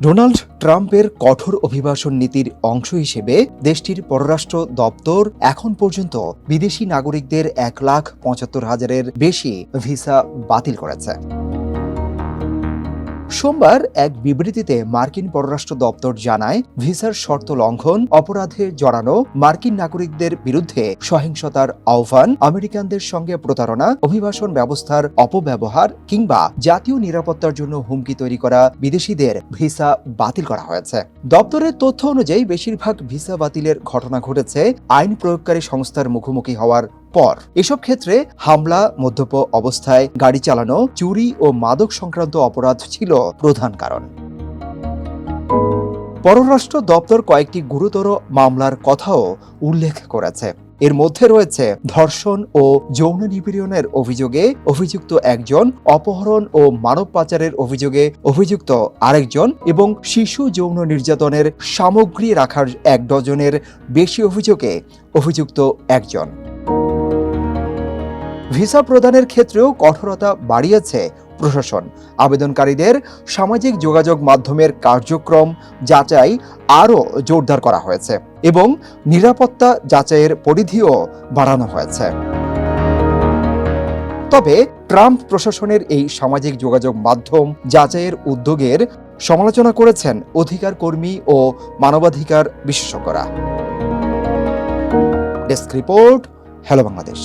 Donald ট্রাম্পের কঠোর অভিবাসন নীতির অংশ হিসেবে দেশটির পররাষ্ট্র দপ্তর এখন পর্যন্ত বিদেশি নাগরিকদের 1,75,000-এর বেশি ভিসা বাতিল করেছে। সোমবার এক বিবৃতিতে মার্কিন পররাষ্ট্র দপ্তর জানায়, ভিসার শর্ত লঙ্ঘন, অপরাধে জড়ানো, মার্কিন নাগরিকদের বিরুদ্ধে সহিংসতার আহ্বান, আমেরিকানদের সঙ্গে প্রতারণা, অভিবাসন ব্যবস্থার অপব্যবহার কিংবা জাতীয় নিরাপত্তার জন্য হুমকি তৈরি করা বিদেশিদের ভিসা বাতিল করা হয়েছে। দপ্তরের তথ্য অনুযায়ী বেশিরভাগ ভিসা বাতিলের ঘটনা ঘটেছে আইন প্রয়োগকারী সংস্থার মুখোমুখি হওয়ার পর। এসব ক্ষেত্রে হামলা, মদ্যপ অবস্থায় গাড়ি চালানো, চুরি ও মাদক সংক্রান্ত অপরাধ ছিল প্রধান কারণ। পররাষ্ট্র দপ্তর কয়েকটি গুরুতর মামলার কথাও উল্লেখ করেছে। এর মধ্যে রয়েছে ধর্ষণ ও যৌন নিপীড়নের অভিযোগে অভিযুক্ত একজন, অপহরণ ও মানব পাচারের অভিযোগে অভিযুক্ত আরেকজন এবং শিশু যৌন নির্যাতনের সামগ্রী রাখার 1 ডজনের বেশি অভিযোগে অভিযুক্ত একজন। ভিসা প্রদানের ক্ষেত্রেও কঠোরতা বাড়িয়েছে প্রশাসন। আবেদনকারীদের সামাজিক যোগাযোগ মাধ্যমের কার্যক্রম যাচাই আরও জোরদার করা হয়েছে এবং নিরাপত্তা যাচাইয়ের পরিধিও বাড়ানো হয়েছে। তবে ট্রাম্প প্রশাসনের এই সামাজিক যোগাযোগ মাধ্যম যাচাইয়ের উদ্যোগের সমালোচনা করেছেন অধিকার কর্মী ও মানবাধিকার বিশেষজ্ঞরা। Desk report, hello Bangladesh.